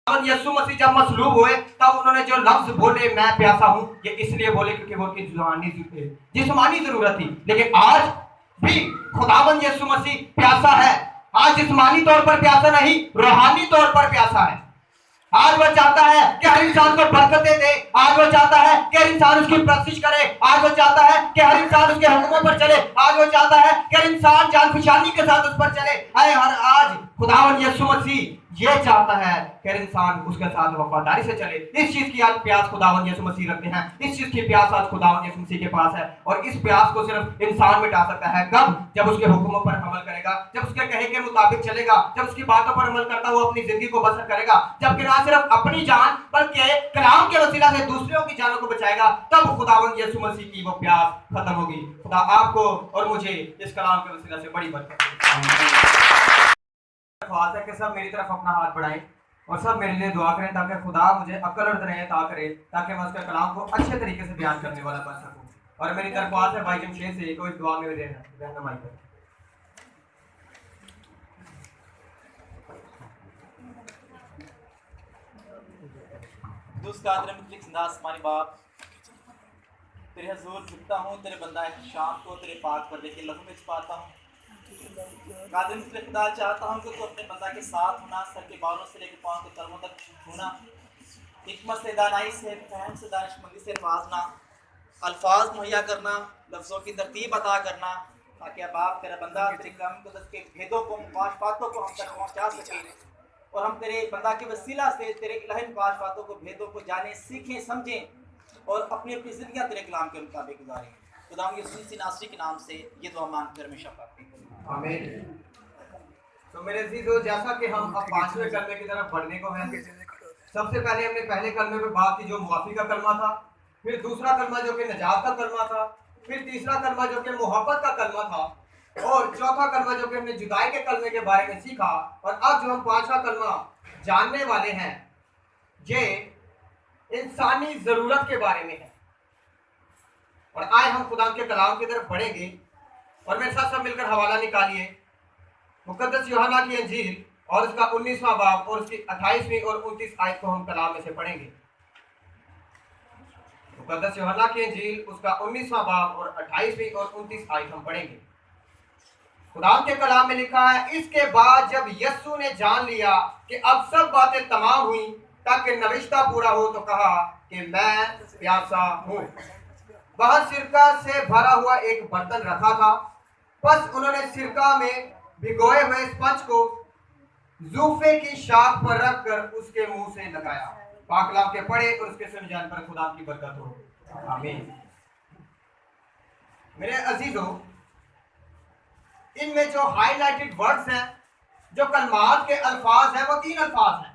यीशु मसीह जब मसलूब हुए तब उन्होंने जो लफ्ज बोले मैं प्यासा हूं, ये इसलिए बोले क्योंकि वो उनकी जिस्मानी जरूरत थी। लेकिन आज भी खुदावंद यीशु मसीह प्यासा है। आज जिस्मानी तौर पर प्यासा नहीं, रूहानी तौर पर प्यासा है। आज वो चाहता है कि हर इंसान को बरकतें दे। आज वो चाहता है कि हर इंसान उसकी प्रशिश करे। आज वो चाहता है कि हर इंसान उसके हुक्मों पर चले। आज वो चाहता है कि हर इंसान जान खुशाली के साथ उस पर चले। आज खुदावंद यीशु मसीह ये चाहता है कि हर इंसान उसके साथ वफादारी से चले। इस चीज की आज प्यास खुदावंद यीशु मसीह रखते हैं। इस चीज की प्यास आज खुदावंद यीशु मसीह के पास है। और इस प्यास को सिर्फ इंसान मिटा सकता है। कब? जब उसके हुक्मों पर अमल करेगा, जब उसके कहे के मुताबिक चलेगा, जब उसकी बातों पर अमल करता हुआ अपनी जिंदगी को बसर करेगा, जबकि ना सिर्फ अपनी जान बल्कि कलाम के वसीला से दूसरों की जानों को बचाएगा, तब खुदावंद यीशु मसीह की वो प्यास खत्म होगी। खुदा आपको और मुझे इस कलाम के वसीला से बड़ी बरकत दे। ख्वाहिश है कि सब मेरी तरफ अपना हाथ बढ़ाएं और सब मेरे लिए दुआ करें ताकि खुदा मुझे अक्ल और दरअ अता करे, ताकि मैं उसके कलाम को अच्छे तरीके से बयान करने वाला बन सकूं। और मेरी दरख्वास्त है भाई जमशेद से कोई दुआ में रहनुमाई करें। आसमानी बाप, तेरे हजूर झुकता हूँ, तेरे बंदा शाम को तेरे पाक पर्दे के लहू में छुपाता हूँ। कादिर खुदा चाहता हूँ कि तू अपने बंदा के साथ होना, सर के बालों से लेकर पाँव के तलवों तक छूना, हिकमत से, दानाई से, फहम से, दानिशमंदी से नवाजना, अल्फाज मुहैया करना, लफ्ज़ों की तरतीब अता करना, ताकि अब आप तेरा बंदा तेरे कलाम मुक़द्दस के भेदों को, मुकाशफातों को हम तक पहुँचा सके और हम तेरे बंदा के वसीला से तेरे इलाही मुकाशफातों को, भेदों को जाने, सीखें, समझें और अपनी अपनी ज़िंदगियाँ तेरे कलाम के मुताबिक गुजारें। खुदा यीशु मसीह नासरी के नाम से ये दुआ मांग कर हमेशा पाते हैं। आमीन। तो मेरे अजीजों, जैसा कि हम अब पांचवें कलमे की तरफ बढ़ने को हैं, सबसे पहले हमने पहले कलमे में बात की जो मुआफ़ी का कलमा था, फिर दूसरा कलमा जो कि नजात का कलमा था, फिर तीसरा कलमा जो कि मोहब्बत का कलमा था, और चौथा कलमा जो कि हमने जुदाई के कलमे के बारे में सीखा। और अब जो हम पांचवा कलमा जानने वाले हैं, ये इंसानी ज़रूरत के बारे में है। और आए हम खुदा के कलाम की तरफ बढ़ेंगे और मेरे साथ सब मिलकर हवाला निकालिए मुकद्दस यूहन्ना की इंजील और उसका 19वां बाब और उसकी 28वीं और 29 आयत को हम कलाम में से पढ़ेंगे। मुकद्दस यूहन्ना की इंजील उसका 19वां बाब और 28वीं और 29 आयत हम पढ़ेंगे। खुदा के कलाम में लिखा है, इसके बाद जब यीशु ने जान लिया कि अब सब बातें तमाम हुई ताकि नविश्ता पूरा हो, तो कहा कि मैं प्यासा हूँ। वह सिरका से भरा हुआ एक बर्तन रखा था, बस उन्होंने सिरका में भिगोए हुए स्पंज को जूफे की शाख पर रखकर उसके मुंह से लगाया। पाक कलाम के पढ़े और उसके सुन जाने पर खुदा की बरकत हो। आमीन। मेरे अजीजों, इनमें जो हाईलाइटेड वर्ड्स हैं, जो कलमात के अल्फाज हैं, वो 3 अल्फाज हैं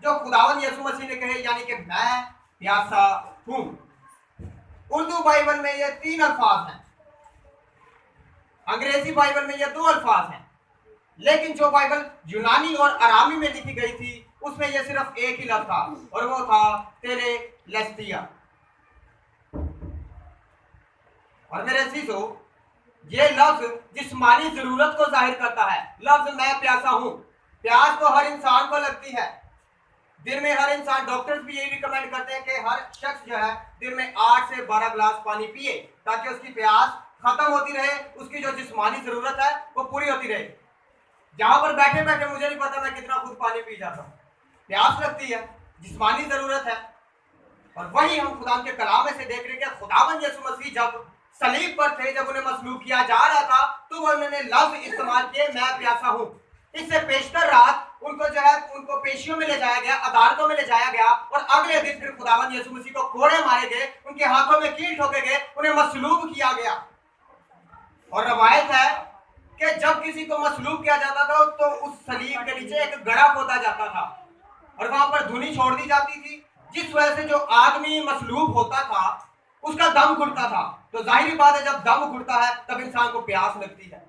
जो खुदावंद यीशु मसीह ने कहे, यानी कि मैं प्यासा हूं। उर्दू बाइबल में ये 3 अल्फाज हैं, अंग्रेजी बाइबल में ये 2 अल्फाज हैं, लेकिन जो बाइबल यूनानी और अरामी में लिखी गई थी उसमें ये सिर्फ एक ही लफ्ज था और वो था तेरे लेस्तिया। और मेरे अजीजों, ये लफ्ज जिस्मानी जरूरत को जाहिर करता है। लफ्ज मैं प्यासा हूं, प्यास तो हर इंसान को लगती है। दिन में हर इंसान, डॉक्टर्स भी यही रिकमेंड करते हैं कि हर शख्स जो है दिन में 8 से 12 गिलास पानी पिए ताकि उसकी प्यास खत्म होती रहे, उसकी जो जिस्मानी जरूरत है वो पूरी होती रहे। जहां पर बैठे बैठे मुझे नहीं पता मैं कितना खुद पानी पी जाता हूँ, प्यास लगती है, जिस्मानी जरूरत है। और वही हम खुदा के कलाम में से देख रहे हैं। खुदावंद यीशु मसीह जब सलीब पर थे, जब उन्हें मसलूब किया जा रहा था, तो उन्होंने लफ्ज इस्तेमाल किए मैं प्यासा हूँ। इससे पेशतर रात उनको जो है उनको पेशियों में ले जाया गया, अदालतों में ले जाया गया और अगले दिन फिर खुदावंद यीशु मसीह को कोड़े मारे गए, उनके हाथों में कील ठोके गए, उन्हें मसलूब किया गया। और रवायत है कि जब किसी को मसलूब किया जाता था तो उस सलीब के नीचे एक गड़ा खोदा जाता था और वहां पर धुनी छोड़ दी जाती थी, जिस वजह से जो आदमी मसलूब होता था उसका दम घुटता था। तो जाहिर बात है, जब दम घुटता है तब इंसान को प्यास लगती है।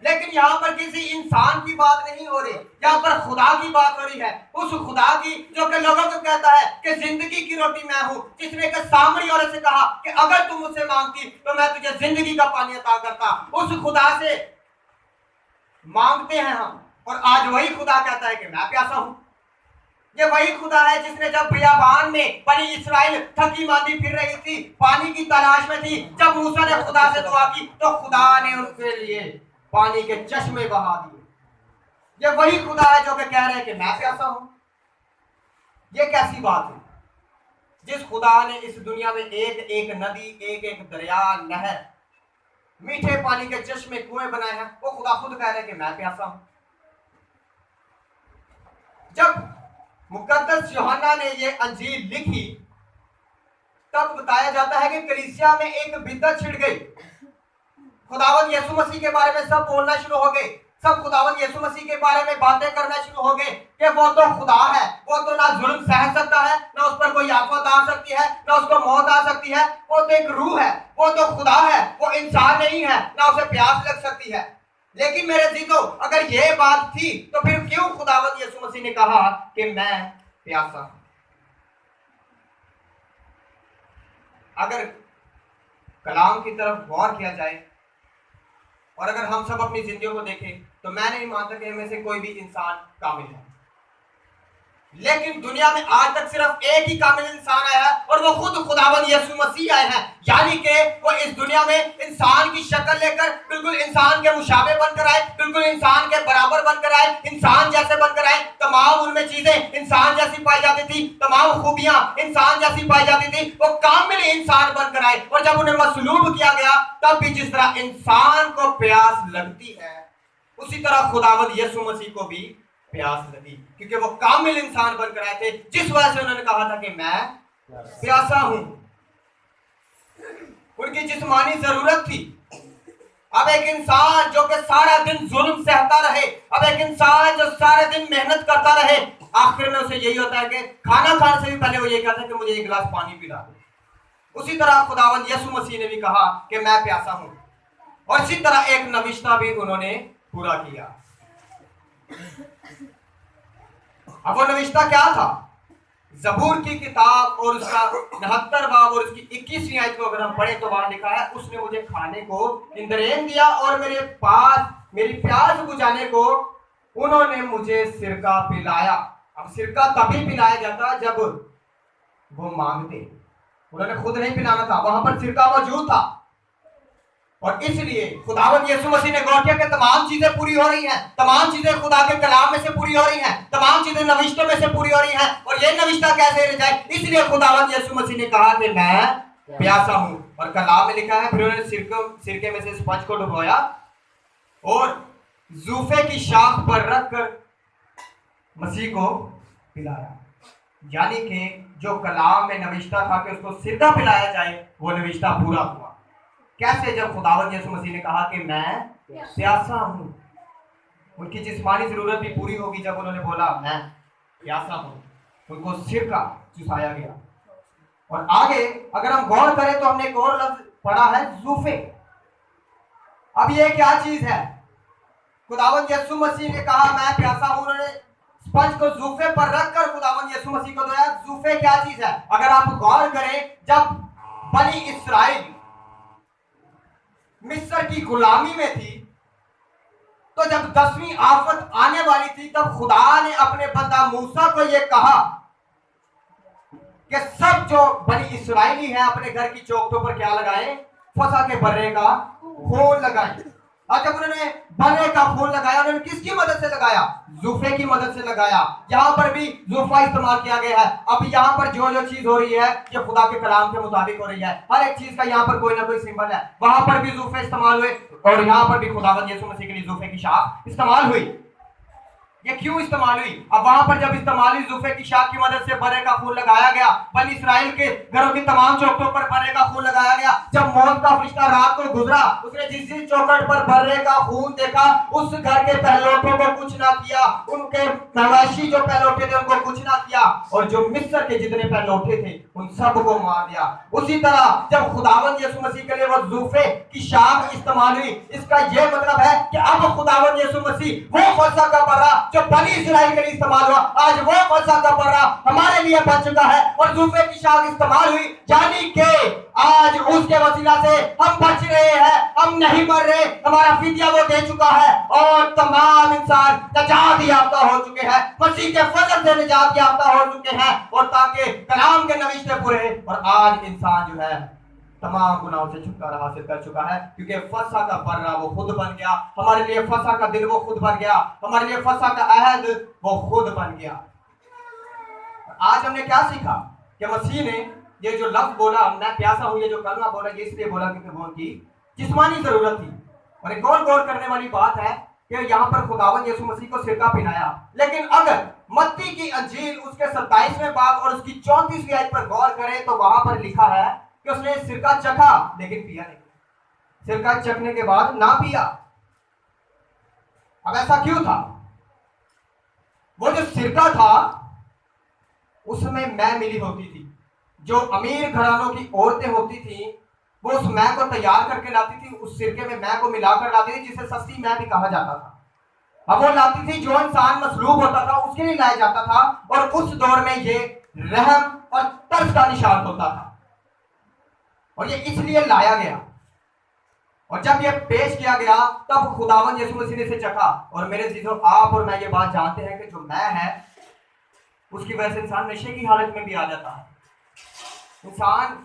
लेकिन यहाँ पर किसी इंसान की बात नहीं हो रही, यहाँ पर खुदा की बात हो रही है। उस खुदा की जो कि लोगों को कहता है कि जिंदगी की रोटी मैं हूँ, जिसने एक सामरी औरत से कहा कि अगर तुम मुझसे मांगती तो मैं तुझे जिंदगी का पानी अता करता। उस खुदा से मांगते हैं हम, और आज वही खुदा कहता है कि मैं प्यासा हूँ। یہ وہی خدا ہے جس نے جب بیابان میں بنی اسرائیل تھکی ماندی پھر رہی تھی، پانی کی تلاش میں تھی، جب موسیٰ نے خدا سے دعا کی تو خدا نے ان کے لیے پانی کے چشمے بہا دیے۔ یہ وہی خدا ہے جو کہ کہہ رہے ہیں کہ میں پیاسا ہوں۔ یہ کیسی بات ہے؟ جس خدا نے اس دنیا میں ایک ایک ندی، ایک ایک دریا، نہر، میٹھے پانی کے چشمے، کنویں بنائے ہیں، وہ خدا خود کہہ رہے ہیں کہ میں پیاسا ہوں۔ جب مقدس یوحنا نے یہ انجیل لکھی تب بتایا جاتا ہے کہ کلیسیا میں ایک بدعت چھڑ گئی۔ خداوند یسوع مسیح کے بارے میں سب بولنا شروع ہو گئے، سب خداوند یسوع مسیح کے بارے میں باتیں کرنا شروع ہو گئے کہ وہ تو خدا ہے، وہ تو نہ ظلم سہ سکتا ہے، نہ اس پر کوئی آفت آ سکتی ہے، نہ اس کو موت آ سکتی ہے، وہ تو ایک روح ہے، وہ تو خدا ہے، وہ انسان نہیں ہے، نہ اسے پیاس لگ سکتی ہے۔ لیکن میرے عزیزو، اگر یہ بات تھی تو پھر کیوں خداوند یسوع مسیح نے کہا کہ میں پیاسا ہوں؟ اگر کلام کی طرف غور کیا جائے اور اگر ہم سب اپنی زندگیوں کو دیکھیں تو میں نہیں مانتا کہ ہم میں سے کوئی بھی انسان کامل ہے، لیکن دنیا میں آج تک صرف ایک ہی کامل انسان آیا ہے اور وہ خود خداوند یسوع مسیح آئے ہیں، یعنی کہ وہ اس دنیا میں انسان کی شکل لے کر بالکل انسان کے مشابہ بن کر آئے، بالکل انسان کے برابر بن کر آئے، انسان جیسے بن کر آئے، تمام ان میں چیزیں انسان جیسی پائی جاتی تھی، تمام خوبیاں انسان جیسی پائی جاتی تھی، وہ کامل انسان بن کر آئے۔ اور جب انہیں مصلوب کیا گیا تب بھی جس طرح انسان کو پیاس لگتی ہے اسی طرح خداوند یسوع مسیح کو بھی پیاس لگی، کیونکہ وہ کامل انسان بن کر آئے تھے، جس وجہ سے انہوں نے کہا تھا کہ میں پیاسا ہوں۔ ان کی جسمانی ضرورت تھی۔ اب ایک انسان جو کہ سارا دن ظلم سہتا رہے، اب ایک انسان جو سارے دن محنت کرتا رہے، آخر میں اسے یہی ہوتا ہے کہ کھانا کھانے سے بھی پہلے وہ یہ کہتا ہے کہ مجھے ایک گلاس پانی پلا دو۔ اسی طرح خداوند یسوع مسیح نے بھی کہا کہ میں پیاسا ہوں، اور اسی طرح ایک نوشتہ بھی انہوں نے پورا کیا۔ اب وہ نوشتہ کیا تھا؟ زبور کی کتاب اور اس کا 69 باب اور اس کی 21ویں آیت کو اگر ہم پڑھیں تو وہاں لکھا ہے، اس نے مجھے کھانے کو اندرین دیا اور میرے پاس میری پیاس بجھانے کو انہوں نے مجھے سرکہ پلایا۔ اب سرکہ تبھی پلایا جاتا جب وہ مانگتے، انہوں نے خود نہیں پلانا تھا، وہاں پر سرکہ موجود تھا۔ اور اس لیے خداوند یسوع مسیح نے غور کیا کہ تمام چیزیں پوری ہو رہی ہیں، تمام چیزیں خدا کے کلام میں سے پوری ہو رہی ہیں، تمام چیزیں نوشتوں میں سے پوری ہو رہی ہیں، اور یہ نوشتہ کیسے رہ جائے؟ اس لیے خداوند یسوع مسیح نے کہا کہ میں پیاسا ہوں۔ اور کلام میں لکھا ہے پھر انہوں نے سرکے میں سے اسپنج کو ڈبویا اور زوفے کی شاخ پر رکھ کر مسیح کو پلایا، یعنی کہ جو کلام میں نوشتہ تھا کہ اس کو سرکہ پلایا جائے وہ نوشتہ پورا ہوا۔ کیسے؟ جب خداوند یسوع مسیح نے کہا کہ میں پیاسا ہوں۔ ان کی جسمانی ضرورت بھی پوری ہوگی جب انہوں نے بولا میں پیاسا ہوں، ان کو سرکہ چسایا گیا۔ اور آگے اگر ہم غور کریں تو ہم نے ایک اور لفظ پڑھا ہے، زوفے۔ اب یہ کیا چیز ہے؟ خداوند یسوع مسیح نے کہا میں پیاسا ہوں، انہوں نے اسپنج کو زوفے پر رکھ کر خداوند یسوع مسیح کو دیا۔ زوفے کیا چیز ہے؟ اگر آپ غور کریں، جب بنی اسرائیل مصر کی غلامی میں تھی تو جب 10ویں آفت آنے والی تھی تب خدا نے اپنے بندہ موسیٰ کو یہ کہا کہ سب جو بنی اسرائیلی ہیں اپنے گھر کی چوکھٹوں پر کیا لگائیں؟ فسح کے برے کا خون لگائیں۔ اور جب انہوں نے برے کا خون لگایا، انہوں نے کس کی مدد سے لگایا؟ زوفے کی مدد سے لگایا۔ یہاں پر بھی زوفہ استعمال کیا گیا ہے۔ اب یہاں پر جو چیز ہو رہی ہے یہ خدا کے کلام کے مطابق ہو رہی ہے، ہر ایک چیز کا یہاں پر کوئی نہ کوئی سمبل ہے۔ وہاں پر بھی زوفے استعمال ہوئے اور یہاں پر بھی خداوند یسوع مسیح کے لیے زوفے کی شاخ استعمال ہوئی۔ یہ کیوں استعمال ہوئی؟ اب وہاں پر جب استعمال ہوئی، زوفے کی شاخ کی مدد سے برے کا خون لگایا گیا، بنی اسرائیل کے گھروں کی تمام چوکھٹوں پر برے کا خون لگایا گیا۔ جب موت کا فرشتہ رات کو گزرا، اس نے جس چوکھٹ پر برے کا خون دیکھا اس گھر کے پہلوٹوں کو کچھ نہ کیا، ان کے مویشی جو پہلوٹے تھے ان کو کچھ نہ کیا، और जो मिस्र के जितने पे लौटे थे उन सबको मार दिया। उसी तरह जब खुदावंद यीशु मसीह के लिए वो जूफे की शाख इस्तेमाल हुई, इसका ये मतलब है कि अब खुदावंद यीशु मसीह वो फसह का बर्रा जो बनी इस्राएल के लिए इस्तेमाल हुआ, आज वो फसह का बर्रा हमारे लिए बन चुका है और जूफे की शाख इस्तेमाल हुई, यानी कि आज उसके वसीला से हम बच रहे हैं, हम नहीं मर रहे, हमारा फिदिया वो दे चुका है और तमाम इंसान निजात याफ्ता हो चुके हैं, मसीह के फजल से निजात याफ्ता हो चुके हैं और ताकि कलाम के नविश्ते पूरे। और आज इंसान जो है तमाम गुनाहों से छुटकारा हासिल कर चुका है, क्योंकि फसह का बर्रा वो खुद बन गया, हमारे लिए फसह का दिन वो खुद बन गया, हमारे लिए फसह का अहद वो खुद बन गया। आज हमने क्या सीखा कि मसीह ने ये जो लफ्ज बोला, मैं प्यासा हूं, ये जो कलमा बोला, ये इसलिए बोला क्योंकि वो उनकी जिस्मानी जरूरत थी। और एक और गौर करने वाली बात है कि यहाँ पर खुदावंद यीशु मसीह को सिरका पिलाया, लेकिन अगर मत्ती की अंजील उसके 27वें बाब और उसकी 34वीं आयत पर गौर करें तो वहां पर लिखा है कि उसने सिरका चखा लेकिन पिया नहीं, सिरका चखने के बाद ना पिया। अब ऐसा क्यों था? वो जो सिरका था उसमें मैं मिली होती थी, जो अमीर घरानों की औरतें होती थी वो उस मैं को तैयार करके लाती थी, उस सिरके में मैं को मिलाकर लाती थी, जिसे सस्ती मैं भी कहा जाता था। अब वो लाती थी, जो इंसान मसलूब होता था उसके लिए लाया जाता था, और उस दौर में ये रहम और तरस का निशान होता था और ये इसलिए लाया गया। और जब ये पेश किया गया तब खुदावंद यीशु मसीह ने इसे चखा। और मेरे जीजों, आप और मैं ये बात जानते हैं कि जो मैं है उसकी वजह से इंसान नशे की हालत में भी आ जाता है, इंसान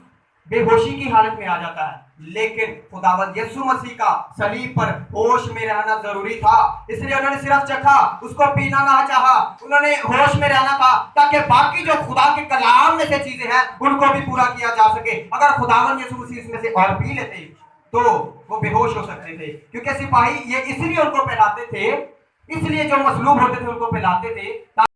बेहोशी की हालत में आ जाता है, लेकिन खुदावंद यीशु मसीह का सलीब पर होश में रहना जरूरी था, इसलिए उन्होंने सिर्फ चखा, उसको पीना ना चाहा, उन्होंने होश में रहना था ताकि बाकी जो खुदा के कलाम में से चीजें हैं उनको भी पूरा किया जा सके। अगर खुदावंद यीशु मसीह इसमें से और पी लेते तो वो बेहोश हो सकते थे, क्योंकि सिपाही ये इसलिए उनको पिलाते थे, इसलिए जो मसलूब होते थे उनको पिलाते थे